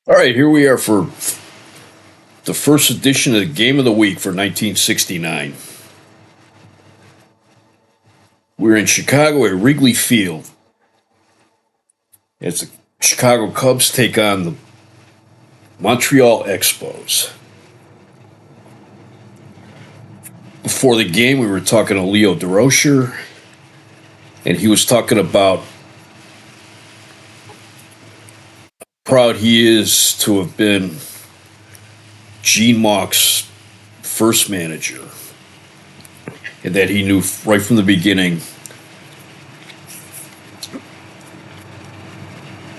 All right, here we are for the first edition of the Game of the Week for 1969. We're in Chicago at Wrigley Field as the Chicago Cubs take on the Montreal Expos. Before the game, we were talking to Leo DeRocher, and he was talking about how proud he is to have been Gene Mauch's first manager, and that he knew right from the beginning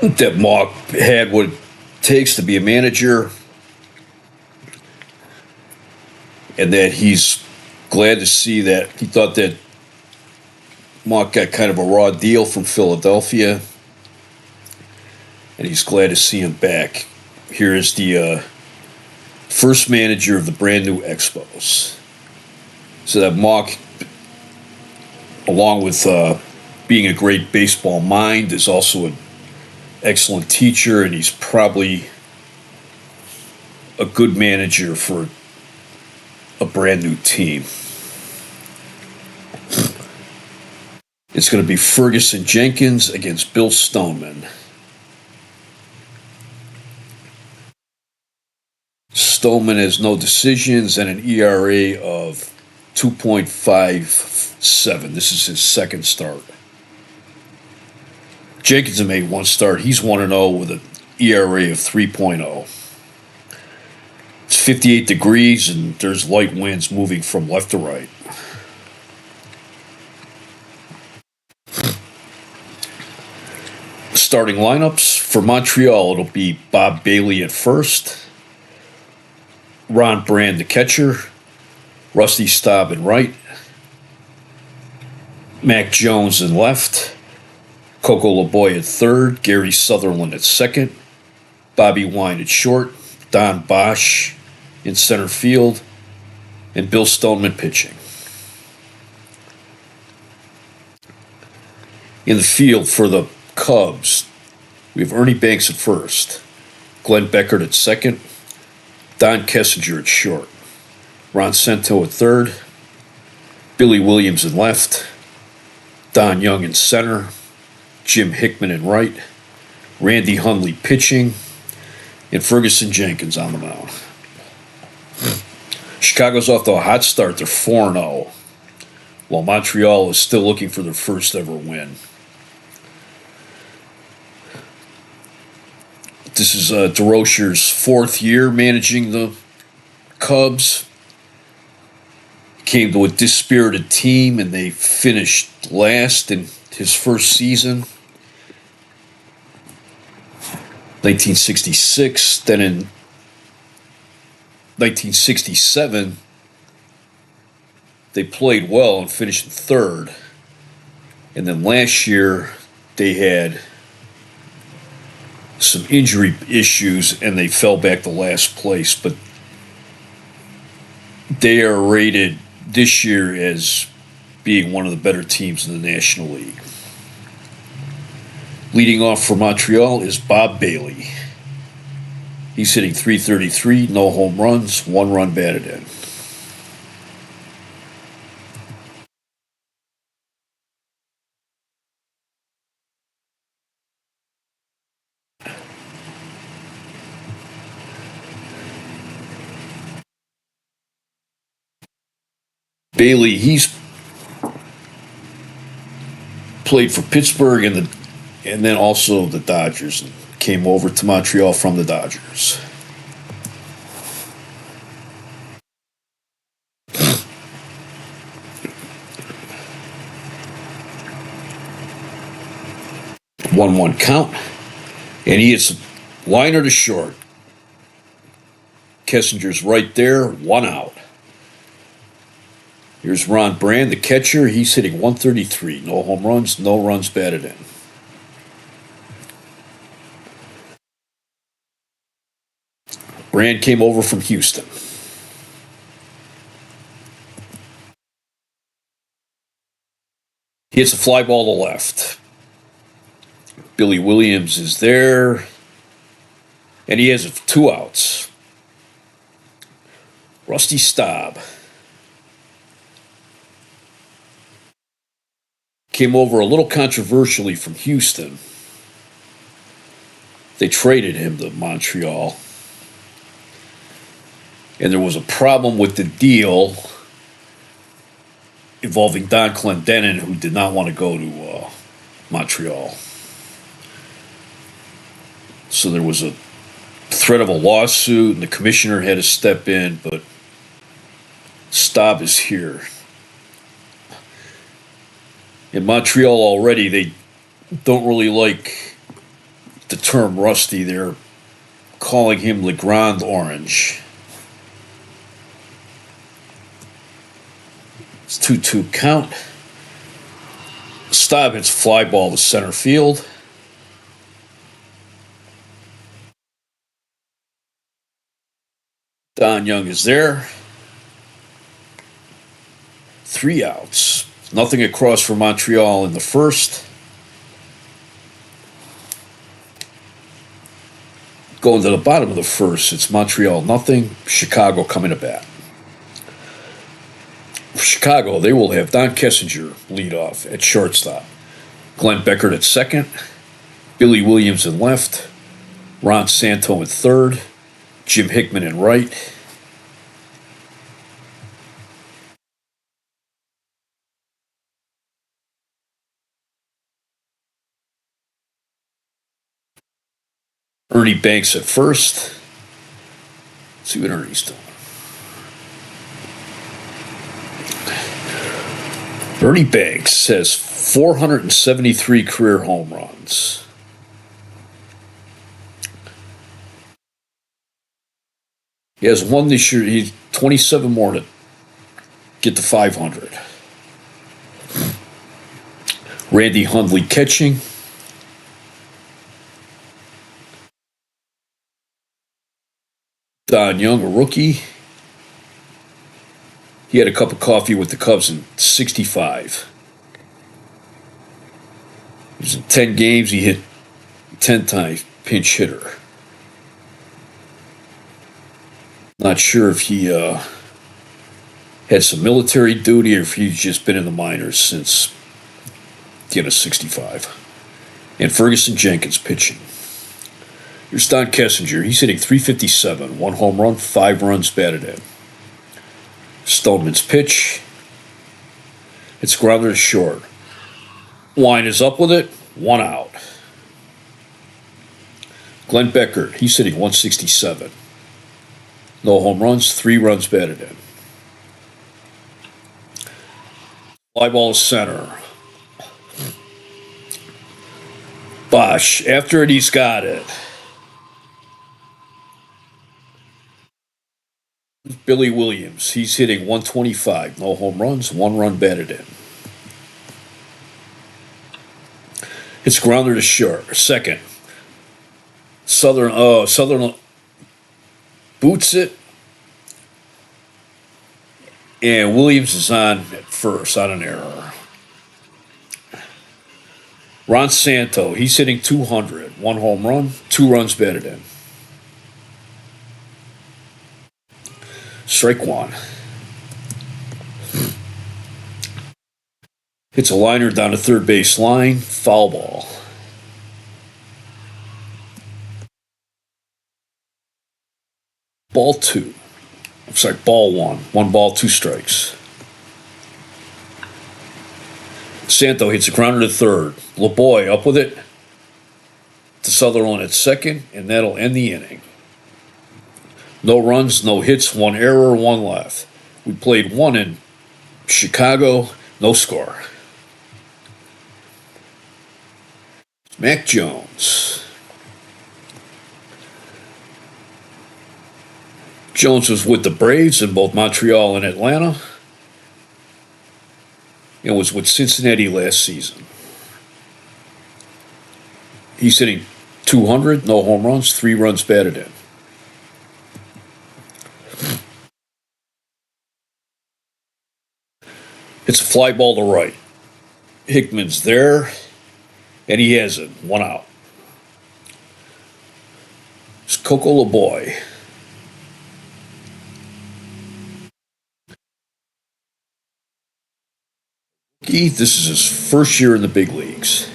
that Mauch had what it takes to be a manager, and that he's glad to see that he thought that Mauch got kind of a raw deal from Philadelphia, and he's glad to see him back. Here is the first manager of the brand new Expos. So that Mauch, along with being a great baseball mind, is also an excellent teacher, and he's probably a good manager for a brand new team. It's going to be Ferguson Jenkins against Bill Stoneman. Stoneman has no decisions and an ERA of 2.57. This is his second start. Jenkins has made one start. He's 1-0 with an ERA of 3.0. It's 58 degrees and there's light winds moving from left to right. Starting lineups for Montreal, it'll be Bob Bailey at first, Ron Brand the catcher, Rusty Staub in right, Mac Jones in left, Coco LeBoy at third, Gary Sutherland at second, Bobby Wine at short, Don Bosch in center field, and Bill Stoneman pitching. In the field for the Cubs, we have Ernie Banks at first, Glenn Beckert at second, Don Kessinger at short, Ron Cento at third, Billy Williams in left, Don Young in center, Jim Hickman in right, Randy Hundley pitching, and Ferguson Jenkins on the mound. Chicago's off to a hot start. They're 4-0, while Montreal is still looking for their first ever win. This is DeRocher's fourth year managing the Cubs. Came to a dispirited team, and they finished last in his first season. 1966. Then in 1967, they played well and finished in third. And then last year, they had some injury issues and they fell back to last place. But they are rated this year as being one of the better teams in the National League. Leading off for Montreal is Bob Bailey. He's hitting .333, no home runs, 1 run batted in. Bailey, he's played for Pittsburgh and then also the Dodgers, and came over to Montreal from the Dodgers. 1-1 count, and he hits a liner to short. Kessinger's right there, 1 out. Here's Ron Brand, the catcher. He's hitting .133. No home runs, no runs batted in. Brand came over from Houston. He hits a fly ball to left. Billy Williams is there. and he has 2 outs. Rusty Staub came over a little controversially from Houston. They traded him to Montreal. And there was a problem with the deal involving Don Clendenin, who did not want to go to Montreal. So there was a threat of a lawsuit, and the commissioner had to step in, but Staub is here. In Montreal already, they don't really like the term Rusty. They're calling him Le Grand Orange. It's 2-2 count. Staub hits fly ball to center field. Don Young is there. 3 outs. Nothing across for Montreal in the first. Going to the bottom of the first, it's Montreal nothing, Chicago coming to bat. For Chicago, they will have Don Kessinger lead off at shortstop, Glenn Beckert at second, Billy Williams in left, Ron Santo in third, Jim Hickman in right. Ernie Banks at first. Let's see what Ernie's doing. Ernie Banks has 473 career home runs. He has one this year. He's 27 more to get to 500. Randy Hundley catching. Don Young, a rookie. He had a cup of coffee with the Cubs in '65. It was in 10 games. He hit 10 times, pinch hitter. Not sure if he had some military duty or if he's just been in the minors since the end of '65. And Ferguson Jenkins pitching. Here's Don Kessinger. He's hitting .357, 1 home run, 5 runs batted in. Stoneman's pitch. It's grounded to short. Wine is up with it, 1 out. Glenn Beckert, he's hitting .167. No home runs, 3 runs batted in. Fly ball center. Bosch, after it, he's got it. Billy Williams, he's hitting .125. No home runs, 1 run batted in. It's grounder to short. Second. Southern boots it. And Williams is on at first on an error. Ron Santo, he's hitting .200. 1 home run, 2 runs batted in. Strike 1. Hits a liner down the third base line. Foul ball. Ball 2. Ball 1. 1 ball, 2 strikes. Santo hits a grounder to third. LeBoy up with it to Sutherland at second, and that'll end the inning. No runs, no hits, 1 error, 1 left. We played 1 in Chicago, no score. Mac Jones. Jones was with the Braves in both Montreal and Atlanta, and was with Cincinnati last season. He's hitting .200, no home runs, 3 runs batted in. It's a fly ball to right. Hickman's there, and he has it. 1 out. It's Coco LeBoy. This is his first year in the big leagues.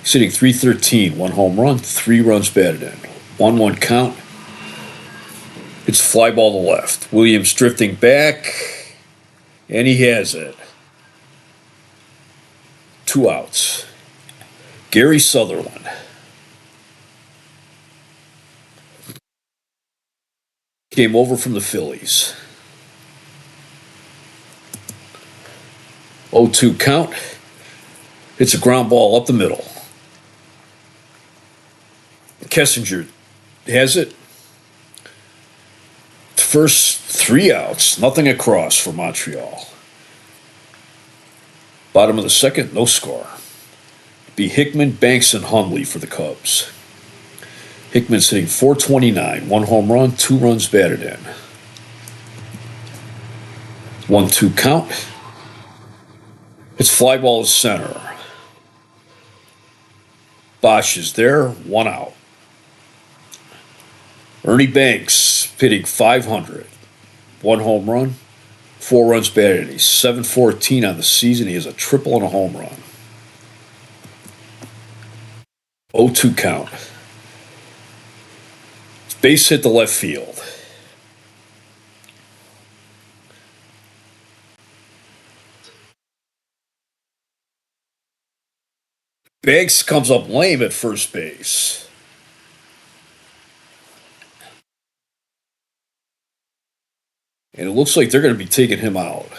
He's hitting 313, one home run, 3 runs batted in. 1-1 count. It's fly ball to left. Williams drifting back, and he has it. 2 outs. Gary Sutherland. Came over from the Phillies. 0-2 count. It's a ground ball up the middle. Kessinger has it. First 3 outs, nothing across for Montreal. Bottom of the second, no score. Be Hickman, Banks, and Hundley for the Cubs. Hickman's hitting .429, 1 home run, 2 runs batted in. 1-2 count. It's fly ball to center. Bosch is there, 1 out. Ernie Banks hitting .500, 1 home run, 4 runs batted in. He's .714 on the season. He has a triple and a home run. 0-2 count. Base hit to left field. Banks comes up lame at first base. And it looks like they're going to be taking him out.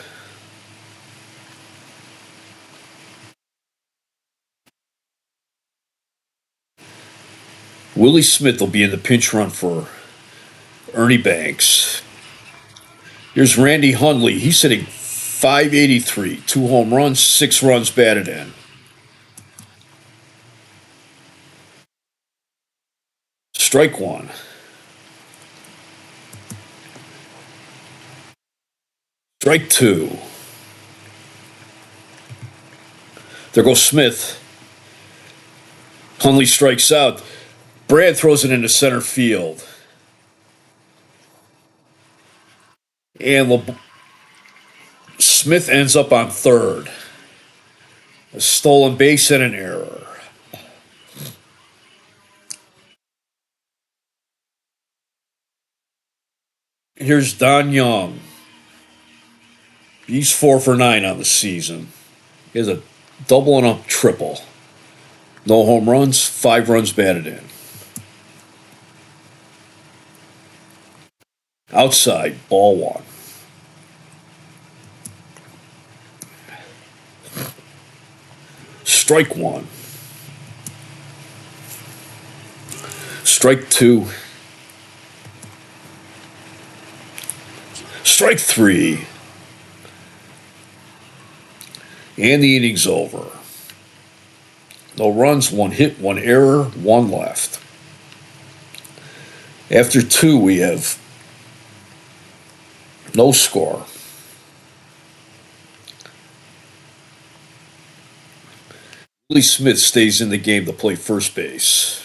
Willie Smith will be in the pinch run for Ernie Banks. Here's Randy Hundley. He's hitting .583, 2 home runs, 6 runs batted in. Strike 1. Strike 2. There goes Smith. Hundley strikes out. Brad throws it into center field. And Smith ends up on third. A stolen base and an error. Here's Don Young. He's 4 for 9 on the season. He has a double and a triple. No home runs, 5 runs batted in. Outside, ball 1. Strike 1. Strike 2. Strike 3. And the inning's over. No runs, 1 hit, 1 error, 1 left. After 2, we have no score. Willie Smith stays in the game to play first base.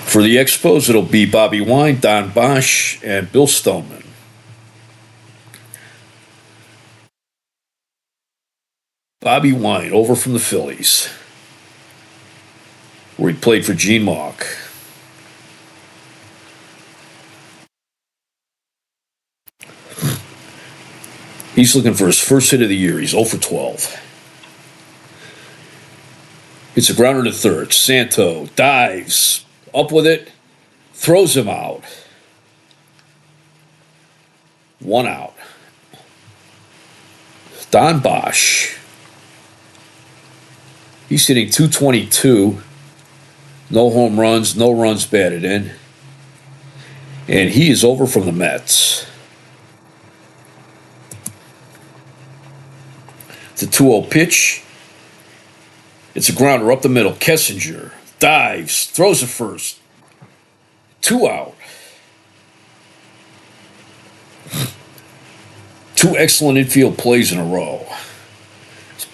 For the Expos, it'll be Bobby Wine, Don Bosch, and Bill Stoneman. Bobby Wine, over from the Phillies, where he played for Gene Mauch. He's looking for his first hit of the year. He's 0 for 12. It's a grounder to third. Santo dives up with it, throws him out. 1 out. Don Bosch. He's hitting .222. No home runs, no runs batted in. And he is over from the Mets. It's a 2-0 pitch. It's a grounder up the middle. Kessinger dives, throws it first. 2 out. 2 excellent infield plays in a row.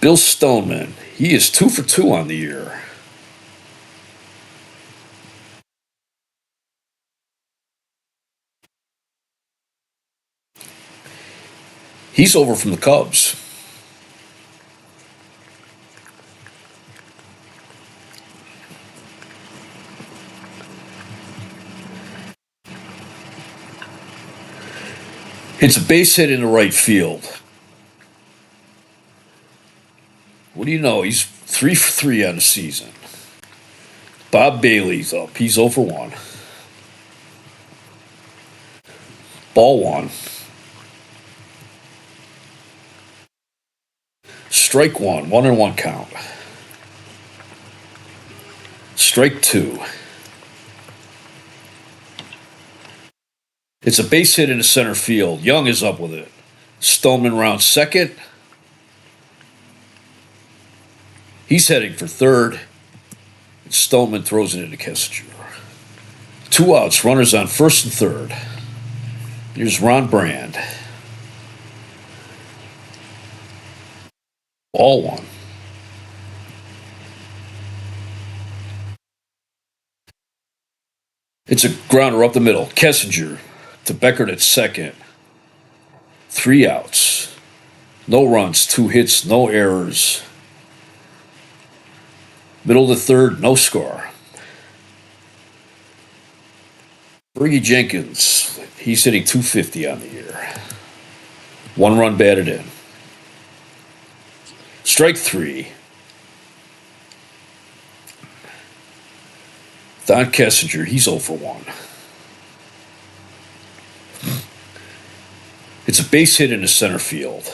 Bill Stoneman. He is 2 for 2 on the year. He's over from the Cubs. Hits a base hit in the right field. What do you know? He's 3 for 3 on the season. Bob Bailey's up. He's 0 for 1. Ball 1. Strike 1. 1-1 count. Strike 2. It's a base hit in the center field. Young is up with it. Stoneman rounds second. He's heading for third. And Stoneman throws it into Kessinger. 2 outs. Runners on first and third. Here's Ron Brand. Ball 1. It's a grounder up the middle. Kessinger to Beckert at second. 3 outs. No runs, 2 hits, no errors. Middle to third, no score. Fergie Jenkins, he's hitting .250 on the year. 1 run batted in. Strike 3. Don Kessinger, he's 0 for 1. It's a base hit in the center field.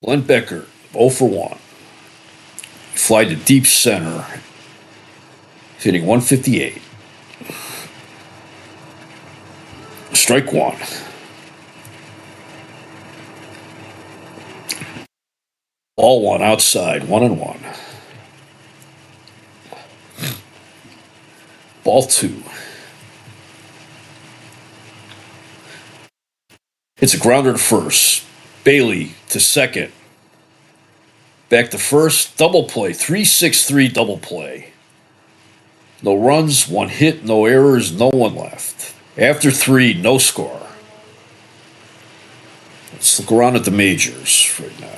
Glenn Beckert, 0 for 1. Fly to deep center. He's hitting 158. Strike 1. Ball 1 outside, 1-1. Ball 2. It's a grounder to first. Bailey to second. Back to first. Double play. 3-6-3 double play. No runs, 1 hit, no errors, no one left. After 3, no score. Let's look around at the majors right now.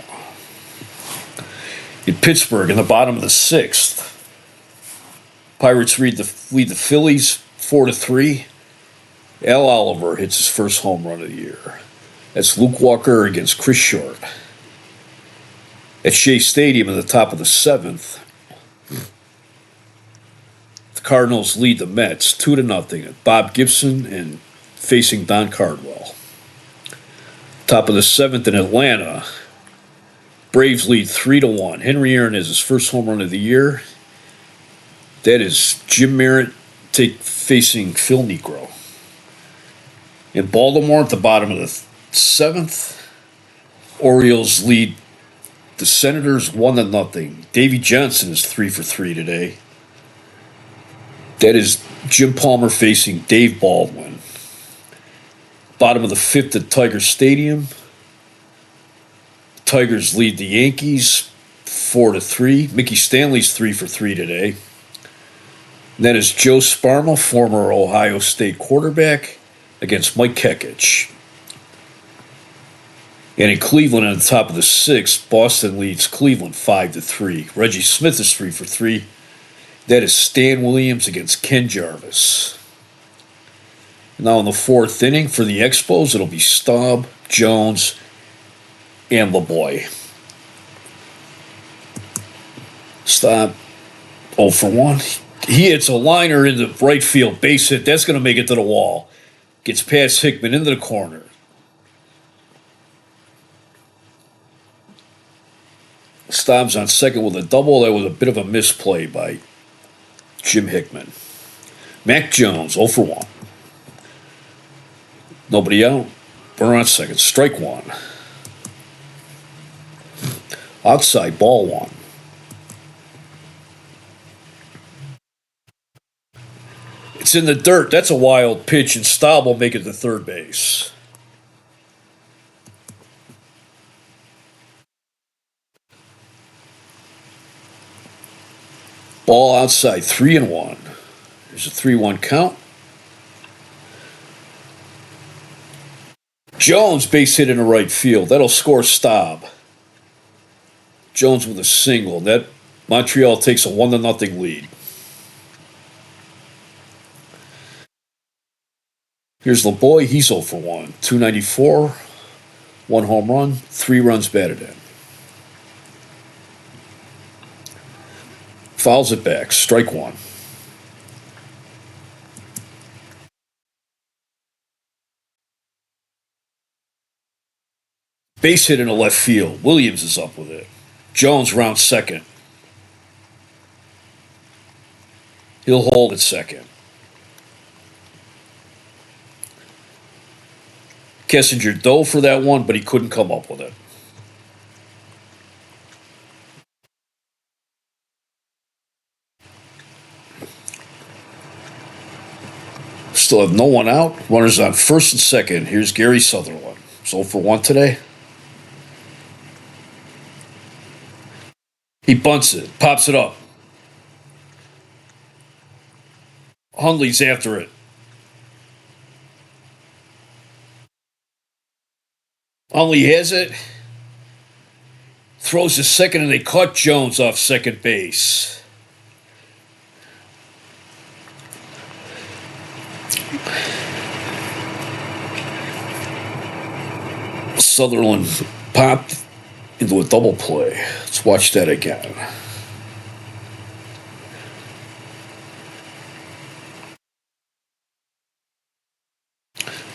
In Pittsburgh, in the bottom of the 6th, Pirates lead the Phillies 4-3. Al Oliver hits his first home run of the year. That's Luke Walker against Chris Short. At Shea Stadium in the top of the 7th, the Cardinals lead the Mets 2-0. Bob Gibson and facing Don Cardwell. Top of the 7th in Atlanta, Braves lead 3-1. Henry Aaron has his first home run of the year. That is Jim Merritt facing Phil Niekro. In Baltimore at the bottom of the 7th, Orioles lead the Senators 1-0. Davey Johnson is 3 for 3 today. That is Jim Palmer facing Dave Baldwin. Bottom of the 5th at Tiger Stadium. Tigers lead the Yankees 4-3. Mickey Stanley's 3 for 3 today. And that is Joe Sparma, former Ohio State quarterback, against Mike Kekich. And in Cleveland, at the top of the 6th, Boston leads Cleveland 5-3. Reggie Smith is 3 for 3. That is Stan Williams against Ken Jarvis. Now in the 4th inning for the Expos, it'll be Staub, Jones, and LeBoy. Staub, 0 for 1. He hits a liner in the right field base hit. That's going to make it to the wall. Gets past Hickman into the corner. Staub's on second with a double. That was a bit of a misplay by Jim Hickman. Mac Jones, 0 for 1. Nobody out. Burner on second. Strike 1. Outside, ball 1. It's in the dirt. That's a wild pitch, and Staub will make it to third base. Ball outside, 3-1. There's a 3-1 count. Jones base hit in the right field. That'll score Staub. Jones with a single. That Montreal takes a 1-0 lead. Here's LeBoy. He's 0 for 1. 294, 1 home run, 3 runs batted in. Fouls it back. Strike 1. Base hit in the left field. Williams is up with it. Jones rounds second. He'll hold at second. Kessinger dove for that one, but he couldn't come up with it. Still have no one out. Runners on first and second. Here's Gary Sutherland. 0 for 1 today. He bunts it, pops it up. Hundley's after it. Hundley has it. Throws to second, and they caught Jones off second base. Sutherland popped into a double play. Let's watch that again.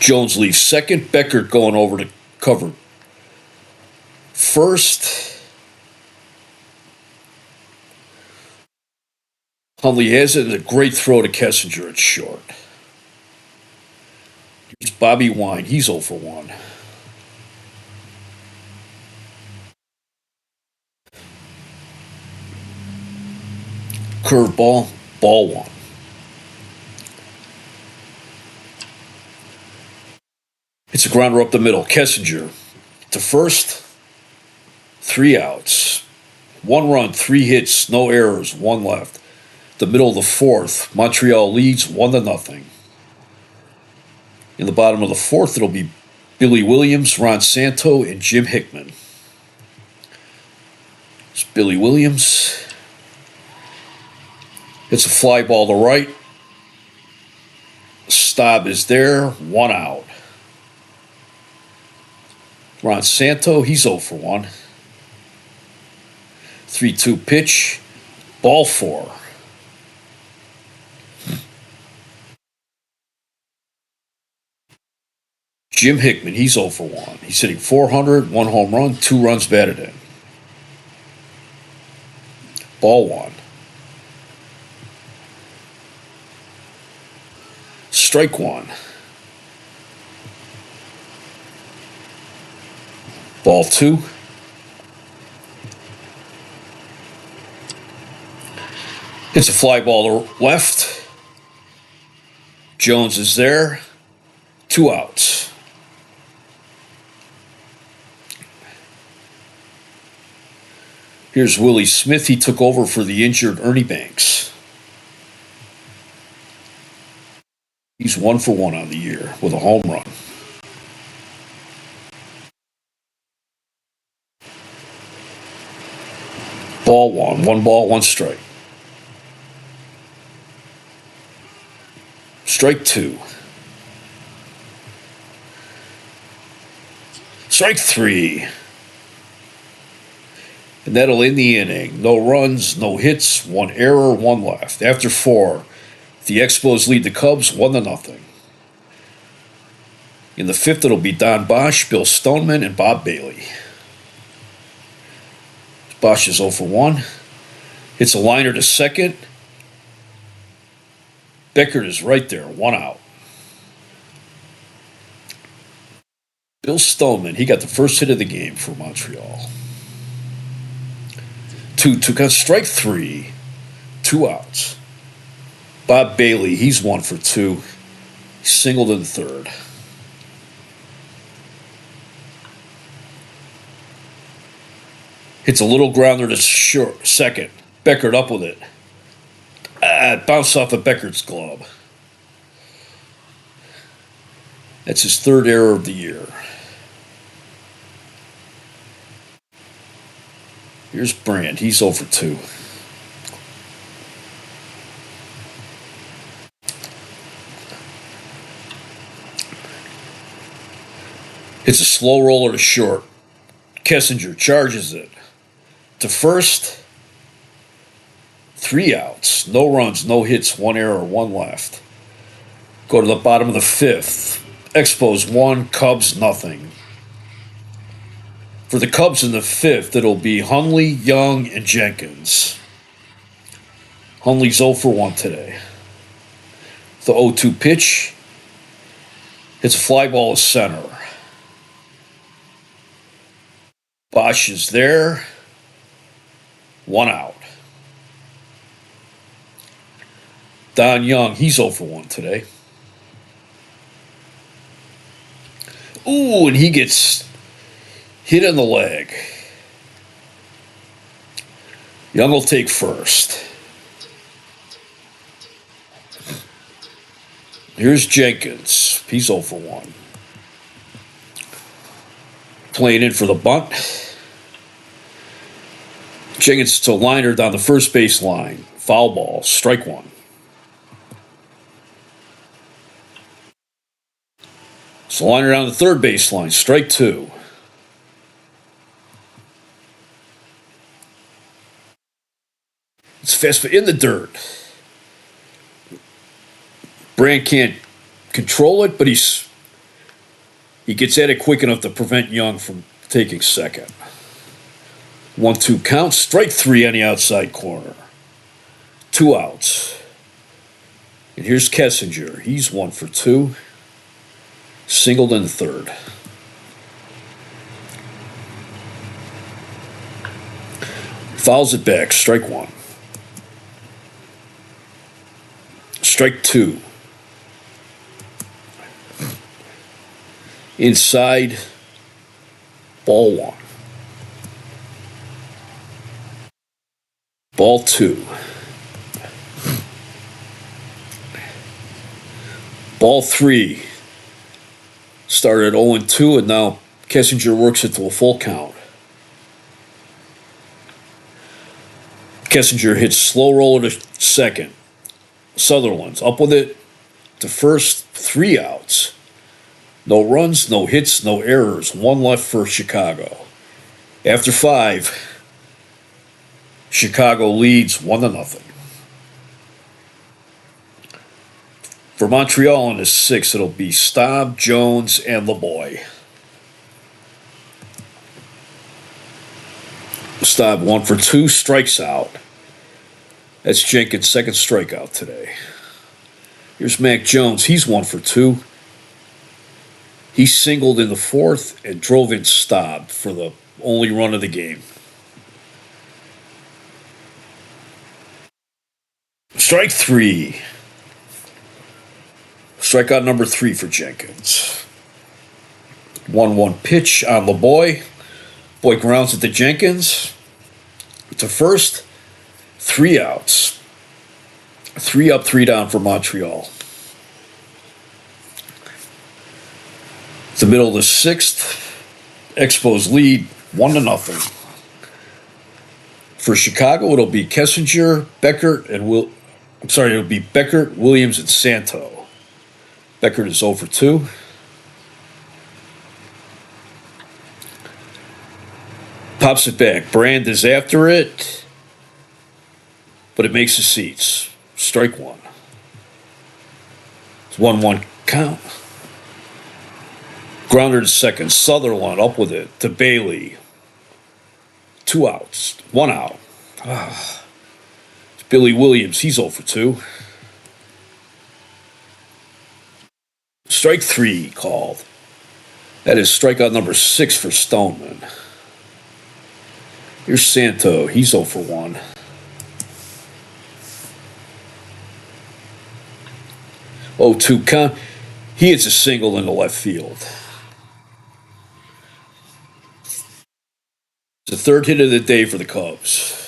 Jones leaves second. Beckert going over to cover first. Hundley has it, and a great throw to Kessinger at short. Here's Bobby Wine. He's 0 for 1. Curveball, ball 1. It's a grounder up the middle. Kessinger to first. 3 outs. 1 run, 3 hits, no errors, 1 left. The middle of the 4th, Montreal leads 1-0. In the bottom of the 4th, it'll be Billy Williams, Ron Santo, and Jim Hickman. It's Billy Williams. It's a fly ball to right. Staub is there. 1 out. Ron Santo, he's 0 for 1. 3-2 pitch. Ball 4. Jim Hickman, he's 0 for 1. He's hitting 400, 1 home run, 2 runs batted in. Ball 1. Strike 1. Ball 2. Hits a fly ball to left. Jones is there. 2 outs. Here's Willie Smith. He took over for the injured Ernie Banks. He's 1 for 1 on the year with a home run. Ball 1. 1 ball, 1 strike. Strike 2. Strike 3. And that'll end the inning. No runs, no hits, 1 error, 1 left. After 4, the Expos lead the Cubs 1-0. In the 5th, it'll be Don Bosch, Bill Stoneman, and Bob Bailey. Bosch is 0 for 1. Hits a liner to second. Beckert is right there, 1 out. Bill Stoneman, he got the first hit of the game for Montreal. 2 strike 3, 2 outs. Bob Bailey, he's 1 for 2. He singled in the third. Hits a little grounder to short second. Beckert up with it. It bounced off of Beckert's glove. That's his third error of the year. Here's Brand. He's 0 for 2. Hits a slow roller to short. Kessinger charges it. To first, 3 outs. No runs, no hits, 1 error, 1 left. Go to the bottom of the 5th. Expos 1, Cubs nothing. For the Cubs in the 5th, it'll be Hundley, Young, and Jenkins. Hundley's 0 for 1 today. The 0-2 pitch. Hits a fly ball to center. Bosch is there. 1 out. Don Young, he's 0 for 1 today. Ooh, and he gets hit in the leg. Young will take first. Here's Jenkins. He's 0 for 1. Playing in for the bunt. Jenkins to a liner down the first base line. Foul ball. Strike 1. So liner down the third base line. Strike 2. It's fast in the dirt. Brand can't control it, but he gets at it quick enough to prevent Young from taking second. 1-2 count. Strike 3 on the outside corner. 2 outs. And here's Kessinger. He's 1 for 2. Singled in the third. Fouls it back. Strike 1. Strike 2. Inside. Ball 1. Ball 2. Ball 3. Started at 0-2, and now Kessinger works it to a full count. Kessinger hits slow roller to second. Sutherland's up with it to first. 3 outs. No runs, no hits, no errors. 1 left for Chicago. After 5, Chicago leads 1-0. For Montreal in the 6th, it'll be Staub, Jones, and LeBoy. Staub 1 for 2, strikes out. That's Jenkins' second strikeout today. Here's Mac Jones. He's 1 for 2. He singled in the 4th and drove in Staub for the only run of the game. Strike 3. Strikeout number 3 for Jenkins. 1-1 pitch on LeBoy. Boy grounds it to Jenkins. To first. 3 outs. 3 up, 3 down for Montreal. The middle of the 6th. Expos lead 1-0. For Chicago, it'll be Kessinger, Beckert, and it'll be Beckert, Williams, and Santo. Beckert is 0 for 2. Pops it back. Brand is after it, but it makes the seats. Strike 1. It's 1-1 count. Grounder to second. Sutherland up with it to Bailey. 2 outs. 1 out. It's Billy Williams. He's 0 for 2. Strike 3 called. That is strikeout number 6 for Stoneman. Here's Santo. He's 0 for 1. 0-2 count. He hits a single in the left field. It's the third hit of the day for the Cubs.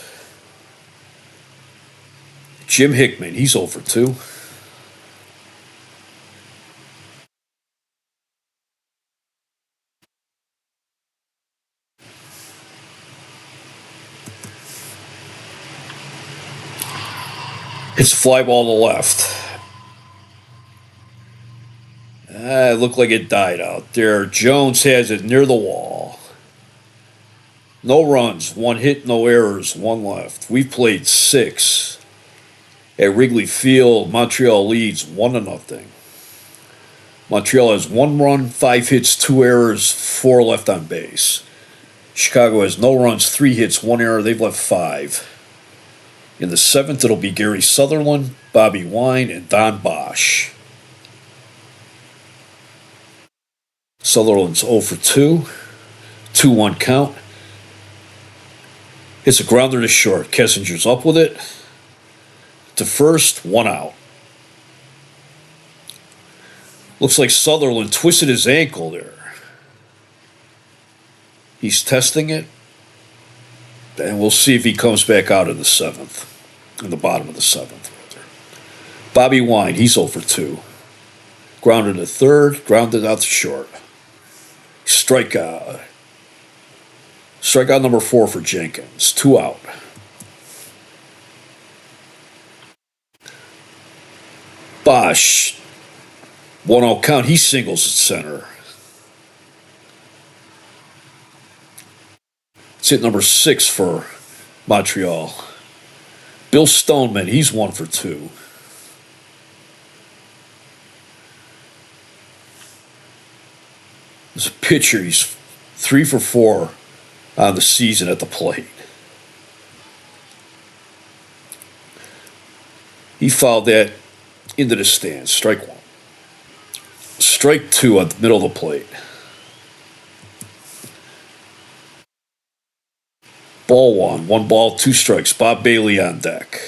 Jim Hickman, he's 0 for 2. Hits a fly ball to the left. It looked like it died out there. Jones has it near the wall. No runs, 1 hit, no errors, 1 left. We've played 6 at Wrigley Field. Montreal leads 1-0. Montreal has 1 run, 5 hits, 2 errors, 4 left on base. Chicago has no runs, 3 hits, 1 error. They've left 5. In the 7th, it'll be Gary Sutherland, Bobby Wine, and Don Bosch. Sutherland's 0 for 2. 2-1 count. It's a grounder to short. Kessinger's up with it. To first, 1 out. Looks like Sutherland twisted his ankle there. He's testing it. And we'll see if he comes back out in the 7th. In the bottom of the 7th. Bobby Wine, he's 0 for 2. Grounded to third, grounded out to short. Strikeout. Strikeout number 4 for Jenkins. 2 out. Bosch. 1-0 count. He singles at center. It's hit number 6 for Montreal. Bill Stoneman, he's 1 for 2. As a pitcher, he's 3 for 4 on the season at the plate. He fouled that into the stands. Strike 1. Strike 2 at the middle of the plate. Ball 1. 1 ball, 2 strikes. Bob Bailey on deck.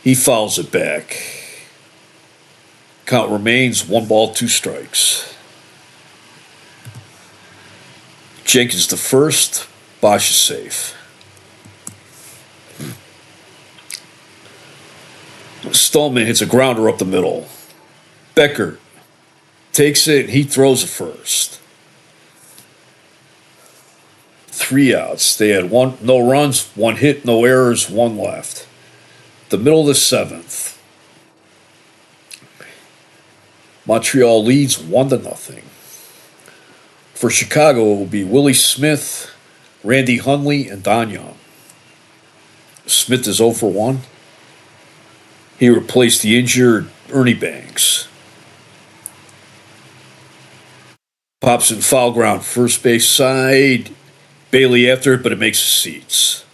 He fouls it back. Count remains 1 ball, 2 strikes. Jenkins to first. Bosch is safe. Stoneman hits a grounder up the middle. Becker takes it. He throws it first. 3 outs. They had no runs, 1 hit, no errors, 1 left. The middle of the 7th. Montreal leads 1-0. For Chicago, it will be Willie Smith, Randy Hundley, and Don Young. Smith is 0 for 1. He replaced the injured Ernie Banks. Pops in foul ground, first base side. Bailey after it, but it makes the seats.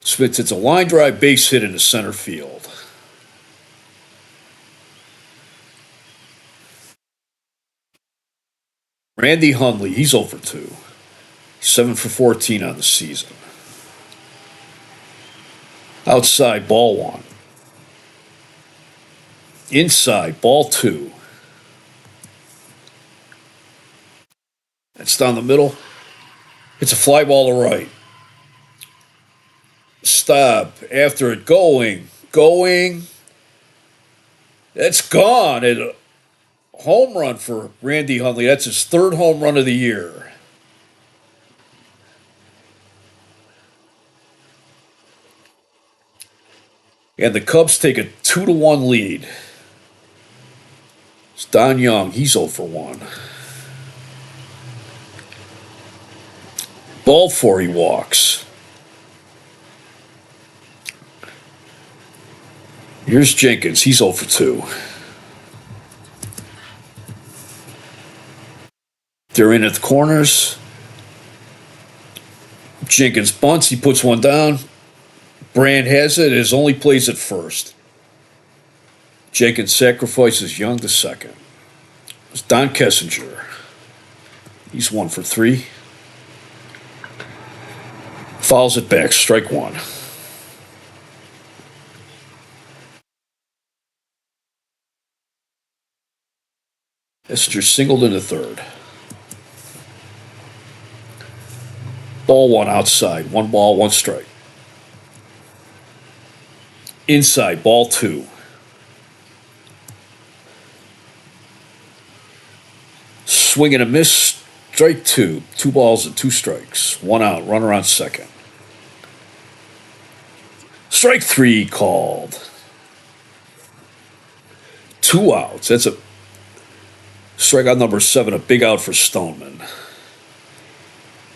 Smith hits a line drive base hit into center field. Randy Hundley, he's 0 for 2. 7 for 14 on the season. Outside, ball 1. Inside, ball 2. That's down the middle. It's a fly ball to right. Stop. After it, going. That's gone. And a home run for Randy Hundley. That's his 3rd home run of the year. And the Cubs take a 2-1 lead. It's Don Young. He's 0 for 1. Ball 4, he walks. Here's Jenkins. He's 0 for 2. They're in at the corners. Jenkins bunts. He puts one down. Brand has it. His only plays at first. Jenkins sacrifices Young to second. It's Don Kessinger. He's 1 for 3. Fouls it back, strike one. Essinger singled in the third. Ball one outside, 1 ball, 1 strike. Inside, ball two. Swing and a miss, strike two. 2 balls and 2 strikes. 1 out, runner on second. Strike three called. 2 outs. That's a strikeout number 7, a big out for Stoneman.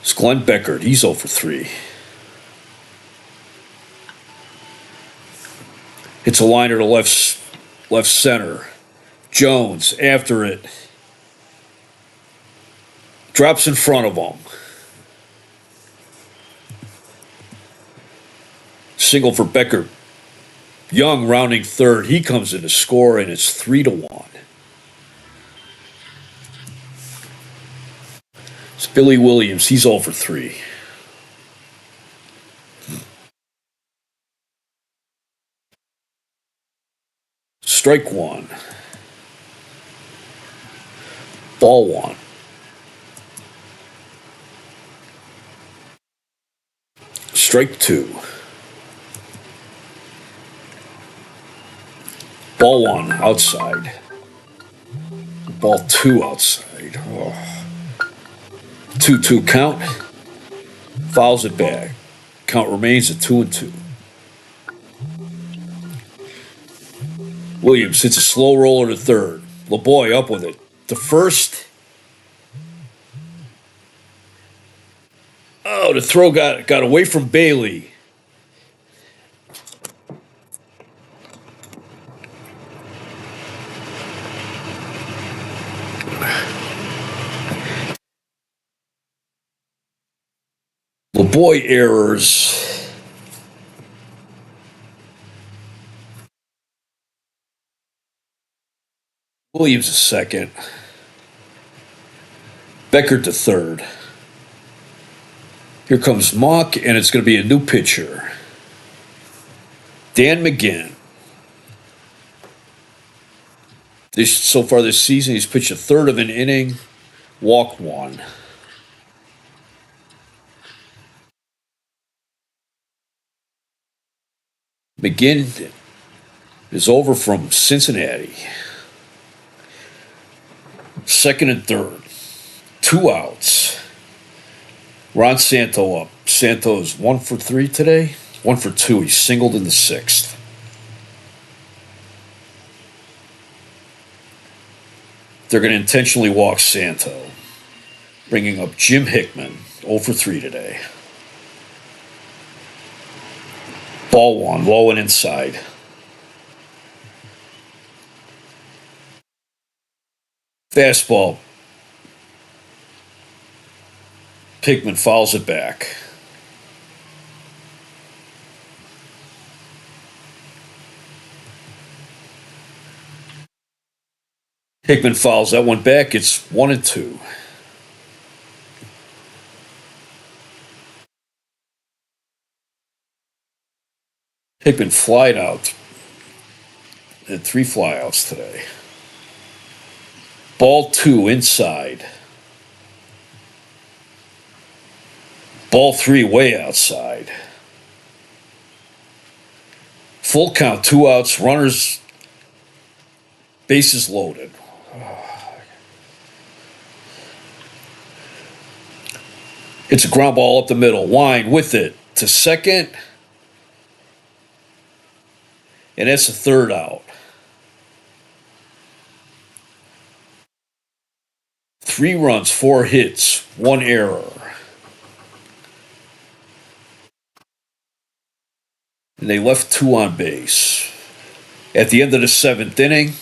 It's Glenn Beckert. He's 0 for 3. It's a liner to left center. Jones after it. Drops in front of him. Single for Beckert. Young rounding third. He comes in to score, and it's 3-1. It's Billy Williams. He's 0 for 3. Strike one. Ball one. Strike two. Ball one outside. Ball two outside. 2-2 count. Fouls it back. Count remains at 2-2. Williams hits a slow roller to third. LeBoy up with it. To first. Oh, the throw got away from Bailey. LeBoy errors. Williams is second. Beckert to third. Here comes Mock, and it's going to be a new pitcher. Dan McGinn. So far this season, he's pitched a third of an inning, walked one. McGinn is over from Cincinnati. Second and third. 2 outs. Ron Santo up. Santo is 1 for 3 today. 1 for 2. He singled in the 6th. They're going to intentionally walk Santo, bringing up Jim Hickman, 0 for 3 today. Ball one, low and inside. Fastball. Hickman fouls it back. Hickman fouls that one back. It's 1-2. Hickman flied out. Had 3 flyouts today. Ball 2 inside. Ball 3 way outside. Full count, 2 outs, runners, bases loaded. It's a ground ball up the middle. Wine with it to second. And that's the 3rd out. 3 runs, 4 hits, 1 error. And they left 2 on base. At the end of the 7th inning,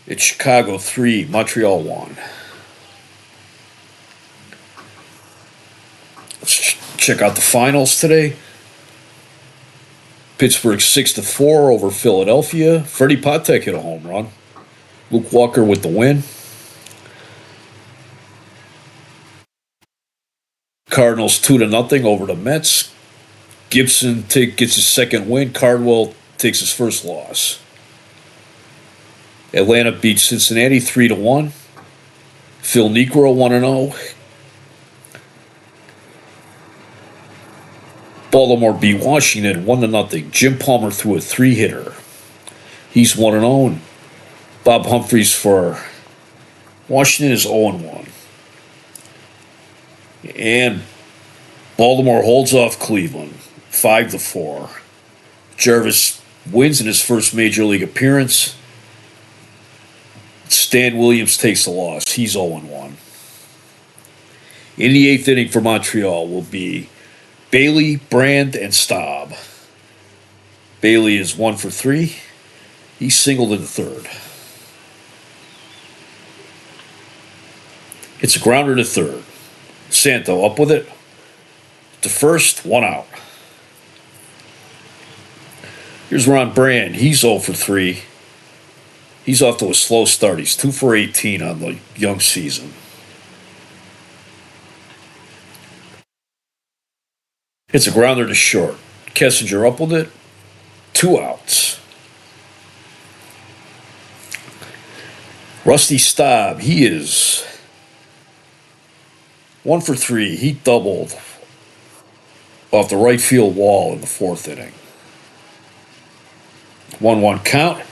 it's Chicago 3, Montreal 1. Let's check out the finals today. Pittsburgh 6-4 over Philadelphia. Freddie Patek hit a home run. Luke Walker with the win. Cardinals 2-0 over the Mets. Gibson gets his second win. Cardwell takes his first loss. Atlanta beats Cincinnati 3-1. Phil Negro 1-0. Baltimore beat Washington 1-0. Jim Palmer threw a three-hitter. He's 1-0. And Bob Humphreys for Washington is 0-1. And Baltimore holds off Cleveland 5-4. Jarvis wins in his first major league appearance. Stan Williams takes the loss. He's 0-1. In the eighth inning for Montreal will be Bailey, Brand, and Staub. Bailey is 1-for-3. He singled in the third. It's a grounder to third. Santo up with it. To first, 1 out. Here's Ron Brand. He's 0-for-3. He's off to a slow start. He's 2-for-18 on the young season. It's a grounder to short. Kessinger up with it. 2 outs. Rusty Staub, he is 1-for-3. He doubled off the right field wall in the fourth inning. 1-1 count.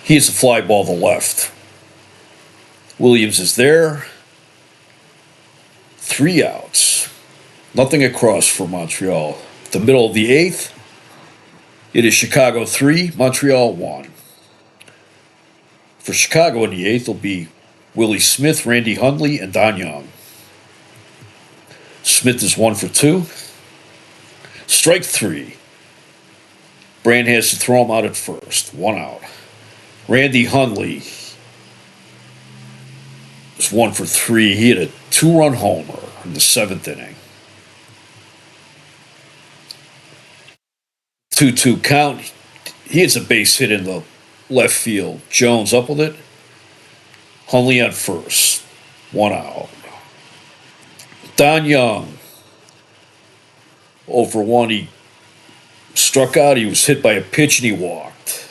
He hits a fly ball to left. Williams is there. 3 outs. Nothing across for Montreal. The middle of the eighth, it is Chicago 3, Montreal 1. For Chicago in the eighth will be Willie Smith, Randy Hundley, and Don Young. Smith is 1-for-2. Strike 3. Brand has to throw him out at first. 1 out. Randy Hundley is 1-for-3. He hit a 2-run homer in the seventh inning. 2-2 count. He hits a base hit in the left field. Jones up with it. Hundley on first. 1 out. Don Young, 0-for-1. He struck out. He was hit by a pitch and he walked.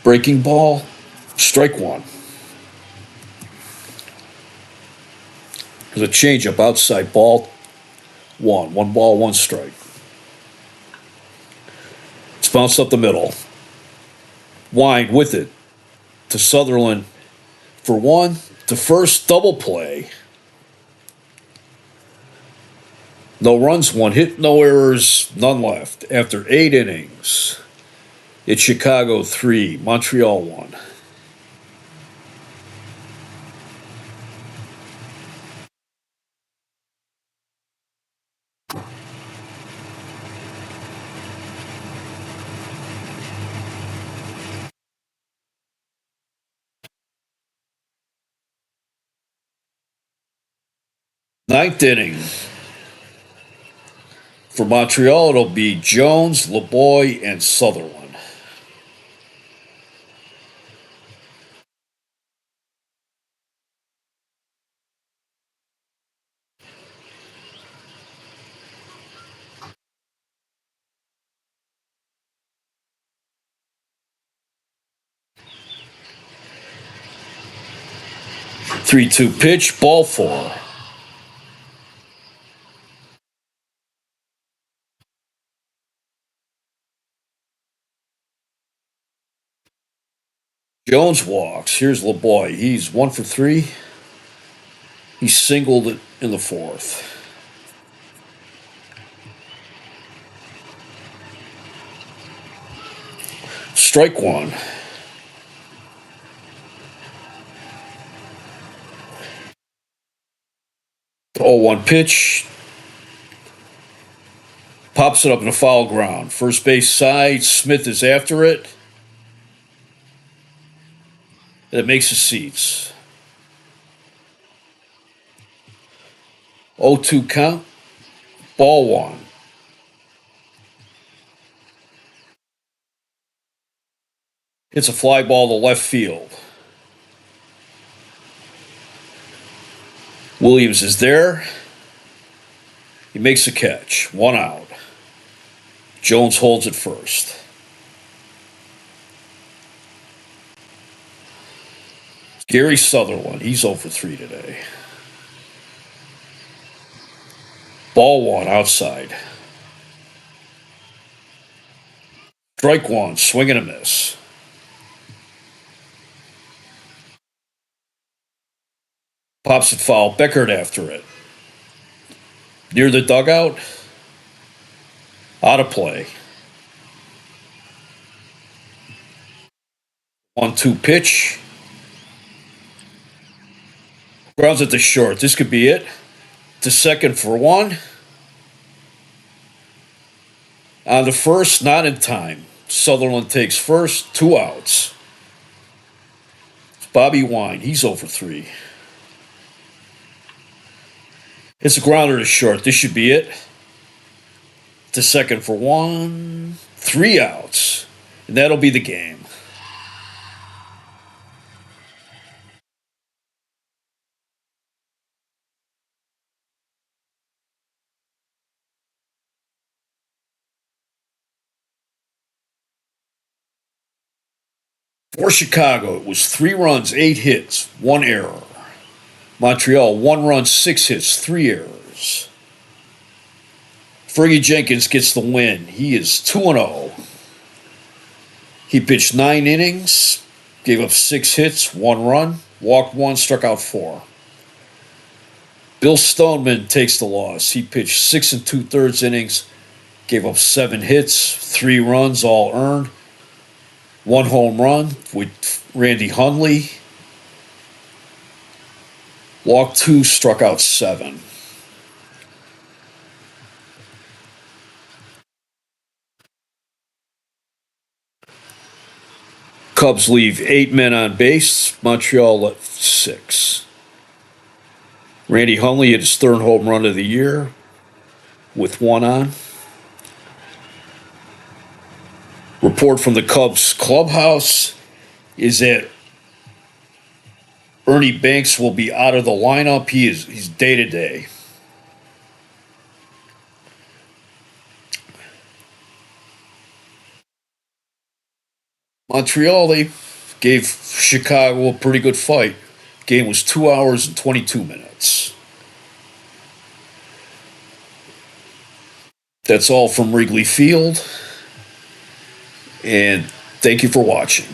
Breaking ball. Strike 1. There's a changeup outside ball. 1 ball, 1 strike. It's bounced up the middle. Wind with it to Sutherland for 1. To first, double play. No runs, 1 hit, no errors, none left. After 8 innings, it's Chicago 3, Montreal 1. Ninth inning. For Montreal, it'll be Jones, LeBoy, and Sutherland. Three-two pitch, ball 4. Jones walks. Here's LeBoy. He's 1-for-3. He singled it in the fourth. Strike 1. 0-1 pitch. Pops it up in the foul ground. First base side. Smith is after it. And it makes the seats. 0-2 count. Ball 1. It's a fly ball to left field. Williams is there. He makes a catch. 1 out. Jones holds it first. Gary Sutherland, he's 0 for 3 today. Ball 1 outside. Strike 1, swing and a miss. Pops it foul. Beckert after it. Near the dugout. Out of play. 1-2 pitch. Grounds at the short. This could be it. To second for 1. On the first, not in time. Sutherland takes first. 2 outs. It's Bobby Wine. He's 0 for 3. It's a grounder to short. This should be it. To second for 1. 3 outs. And that'll be the game. For Chicago, it was 3 runs, 8 hits, 1 error. Montreal, 1 run, 6 hits, 3 errors. Fergie Jenkins gets the win. He is 2-0. He pitched 9 innings, gave up 6 hits, 1 run, walked 1, struck out 4. Bill Stoneman takes the loss. He pitched 6 2/3 innings, gave up 7 hits, 3 runs, all earned. 1 home run with Randy Hundley. Walked 2, struck out 7. Cubs leave 8 men on base. Montreal left 6. Randy Hundley hit his 3rd home run of the year with 1 on. Report from the Cubs clubhouse is that Ernie Banks will be out of the lineup. He's day to day. Montreal, they gave Chicago a pretty good fight. Game was 2 hours and 22 minutes. That's all from Wrigley Field. And thank you for watching.